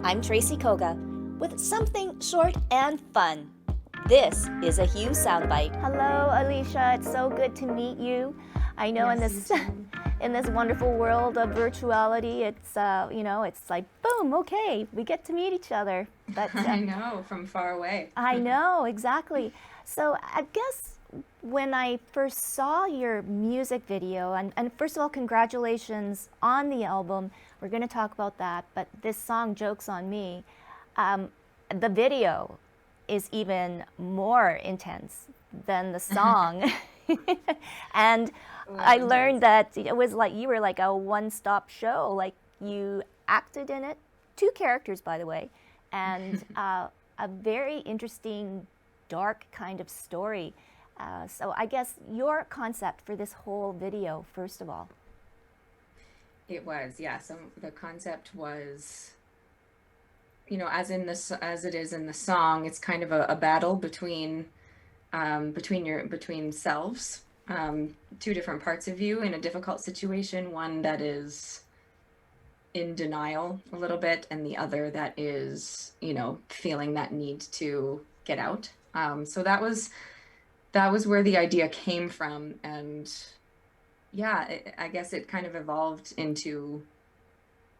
I'm Tracy Koga with something short and fun. This is a Hugh Soundbite. Hello, Alicia. It's so good to meet you. I know Yes, in this wonderful world of virtuality, it's it's like boom, okay, we get to meet each other. But I know, from far away. I know exactly. So I guess when I first saw your music video, and first of all, congratulations on the album. We're going to talk about that. But this song, Joke's on Me, the video is even more intense than the song. And I learned that it was like you were like a one-stop show. Like you acted in it, two characters, by the way, and a very interesting, dark kind of story. So I guess your concept for this whole video, first of all. It was, yeah. So the concept was, as as it is in the song, it's kind of a battle between selves, two different parts of you in a difficult situation. One that is in denial a little bit, and the other that is, feeling that need to get out. So that was where the idea came from, and yeah, I guess it kind of evolved into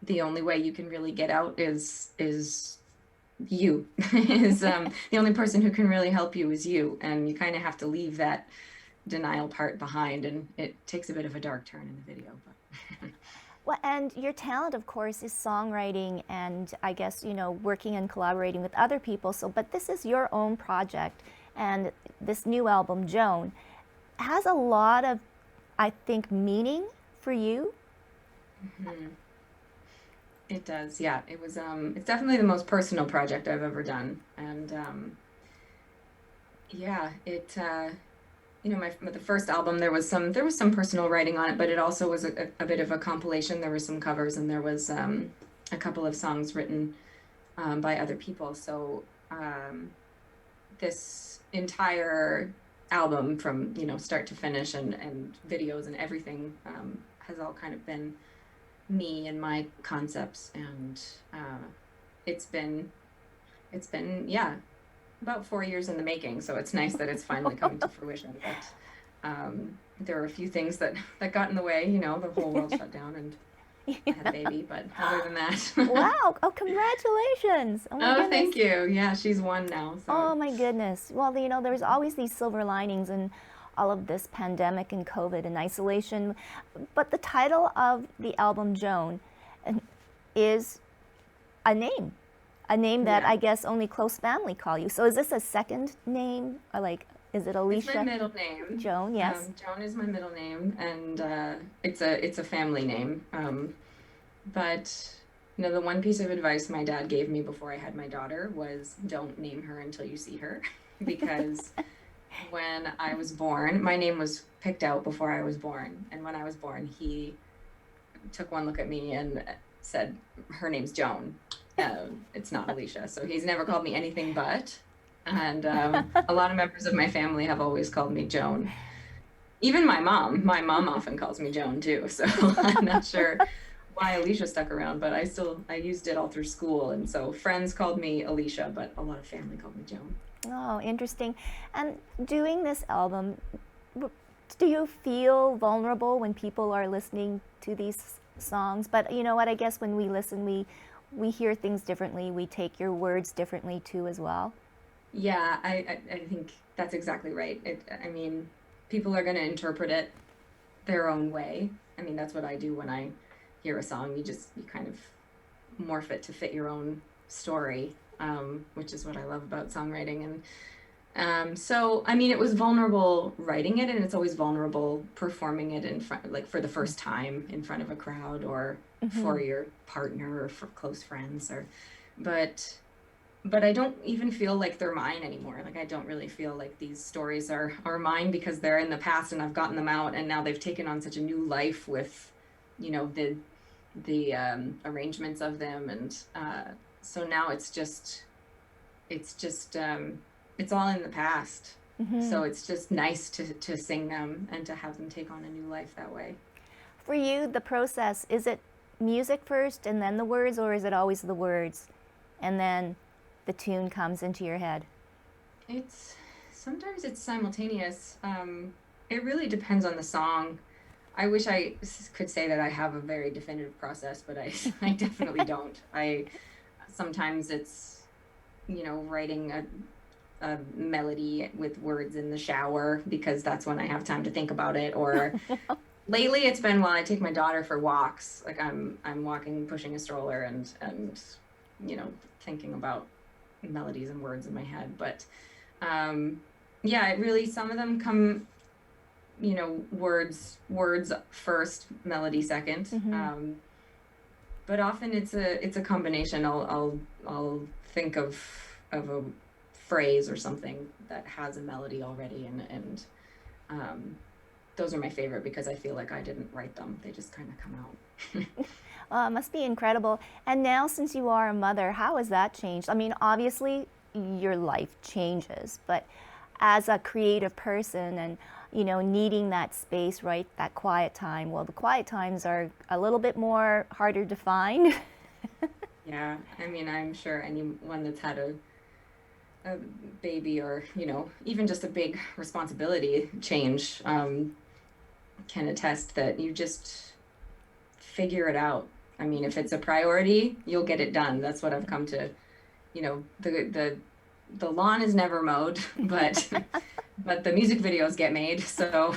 the only way you can really get out is you is the only person who can really help you is you, and you kind of have to leave that denial part behind, and it takes a bit of a dark turn in the video, but Well, and your talent, of course, is songwriting and I guess, working and collaborating with other people. So, but this is your own project, and this new album, Joan, has a lot of, I think, meaning for you. Mhm. It does, yeah. It was it's definitely the most personal project I've ever done, and yeah, it the first album, there was some personal writing on it, but it also was a bit of a compilation. There were some covers, and there was a couple of songs written by other people. So this entire album, from start to finish, and videos and everything, has all kind of been me and my concepts, and it's been yeah, about 4 years in the making, so it's nice that it's finally coming to fruition. But there were a few things that got in the way. The whole world shut down, and I had a baby. But other than that, Wow! Oh, congratulations! Oh my oh, goodness! thank you. Yeah, she's one now. Oh So my goodness! Well, there's always these silver linings in all of this pandemic and COVID and isolation. But the title of the album, Joan, is a name that yeah, I guess only close family call you. So is this a second name? Or like, is it it's my Alicia middle name. Joan? Yes. Joan is my middle name, and it's a family name. But the one piece of advice my dad gave me before I had my daughter was, don't name her until you see her, because when I was born, my name was picked out before I was born, and when I was born, he took one look at me and said, her name's Joan. It's not Alicia. So he's never called me anything but. And a lot of members of my family have always called me Joan. Even my mom. My mom often calls me Joan too. So I'm not sure why Alicia stuck around, but I used it all through school. And so friends called me Alicia, but a lot of family called me Joan. Oh, interesting. And doing this album, do you feel vulnerable when people are listening to these songs? But you know what? I guess when we listen, we hear things differently. We take your words differently too, as well. Yeah, I think that's exactly right. I mean, people are going to interpret it their own way. I mean, that's what I do when I hear a song. You kind of morph it to fit your own story, which is what I love about songwriting. And so, I mean, it was vulnerable writing it, and it's always vulnerable performing it in front, like for the first time in front of a crowd, or for your partner, or for close friends, but I don't even feel like they're mine anymore. Like, I don't really feel like these stories are mine, because they're in the past and I've gotten them out, and now they've taken on such a new life with, the arrangements of them, and so now it's all in the past. So it's just nice to sing them and to have them take on a new life that way. For you, the process, is it music first and then the words, or is it always the words? and then the tune comes into your head? It's sometimes it's simultaneous. It really depends on the song. I wish could say that I have a very definitive process, but I definitely don't. I sometimes it's, writing a melody with words in the shower because that's when I have time to think about it. Or lately it's been while I take my daughter for walks. Like I'm walking, pushing a stroller and thinking about melodies and words in my head. But yeah, it really, some of them come, words first, melody second. But often it's a combination. I'll think of a phrase or something that has a melody already, and those are my favorite because I feel like I didn't write them. They just kind of come out. Well, it must be incredible. And now, since you are a mother, how has that changed? I mean, obviously, your life changes, but as a creative person and, needing that space, right, that quiet time, well, the quiet times are a little bit more harder to find. Yeah, I mean, I'm sure anyone that's had a baby or, even just a big responsibility change can attest that you just figure it out. I mean, if it's a priority, you'll get it done. That's what I've come to, the lawn is never mowed, but but the music videos get made. So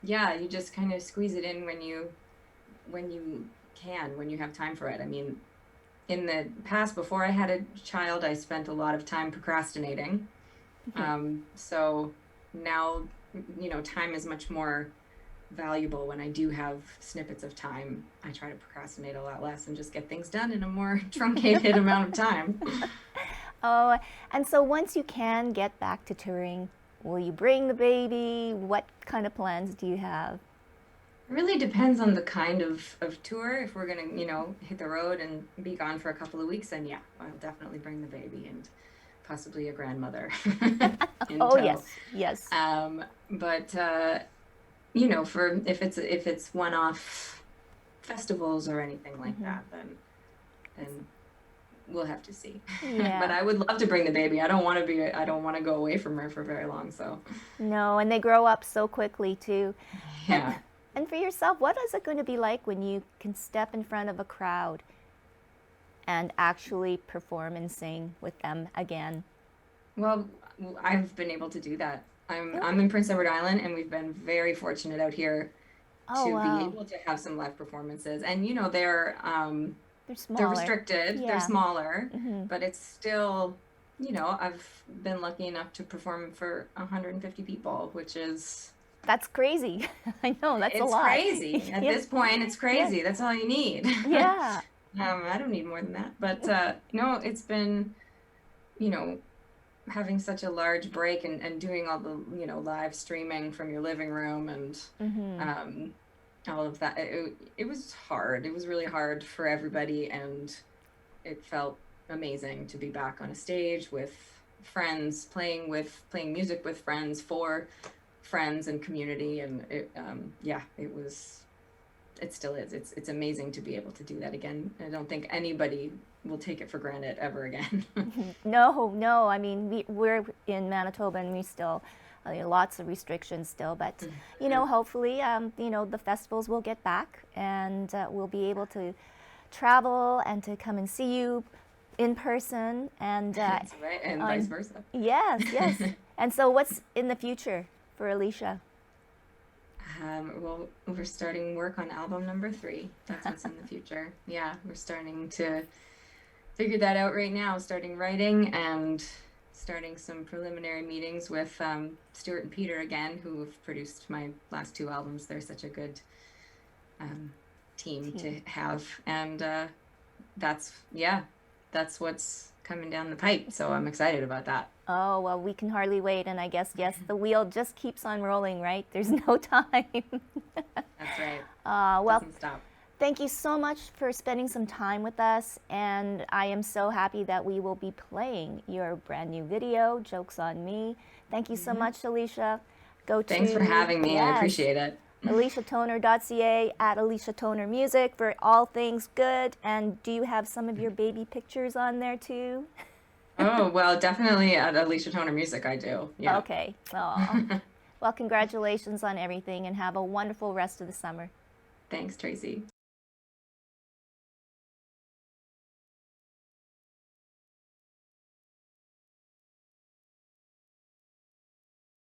yeah, you just kind of squeeze it in when you can, when you have time for it. I mean, in the past, before I had a child, I spent a lot of time procrastinating. So now, time is much more valuable when I do have snippets of time. I try to procrastinate a lot less and just get things done in a more truncated amount of time. Oh, and so once you can get back to touring, will you bring the baby? What kind of plans do you have? It really depends on the kind of tour. If we're gonna, hit the road and be gone for a couple of weeks, then yeah, I'll definitely bring the baby and possibly a grandmother in Oh, tow. yes, yes. But for if it's one-off festivals or anything like that, then we'll have to see. Yeah. But I would love to bring the baby. I don't want to go away from her for very long. So No, and they grow up so quickly too. yeah. And for yourself, what is it going to be like when you can step in front of a crowd and actually perform and sing with them again? Well, I've been able to do that. I'm in Prince Edward Island, and we've been very fortunate out here Oh, to be wow. able to have some live performances. And They're they're smaller. restricted, they're Yeah. smaller, but it's still, I've been lucky enough to perform for 150 people, which is That's crazy. I know, that's a it's lot. crazy. At Yeah. this point, it's crazy. That's all you need. Yeah. I don't need more than that. But no, it's been, you know, having such a large break and doing all the, live streaming from your living room and all of that. It was hard. It was really hard for everybody. And it felt amazing to be back on a stage with friends, playing music with friends, for friends and community. And it still is. It's amazing to be able to do that again. I don't think anybody will take it for granted ever again. No. I mean, we're in Manitoba and we still, lots of restrictions still, but, hopefully, the festivals will get back and we'll be able to travel and to come and see you in person. And That's right, and vice versa. yes. And so what's in the future for Alicia? Well, we're starting work on album number 3. That's what's in the future. Yeah, we're starting to figure that out right now, starting writing and starting some preliminary meetings with Stuart and Peter again, who have produced my last 2 albums. They're such a good team to have. And that's what's coming down the pipe. So I'm excited about that. Oh, well, we can hardly wait. And I guess, yes, the wheel just keeps on rolling, right? There's no time. That's right. Well, Doesn't stop. thank you so much for spending some time with us. And I am so happy that we will be playing your brand new video, Joke's on Me. Thank you so much, Alicia. Thanks for having me. I appreciate it. AliciaToner.ca, at Alicia Toner Music for all things good. And do you have some of your baby pictures on there too? Oh, well, definitely at Alicia Toner Music, I do. Yeah. Okay. Aw. Well, congratulations on everything and have a wonderful rest of the summer. Thanks, Tracy.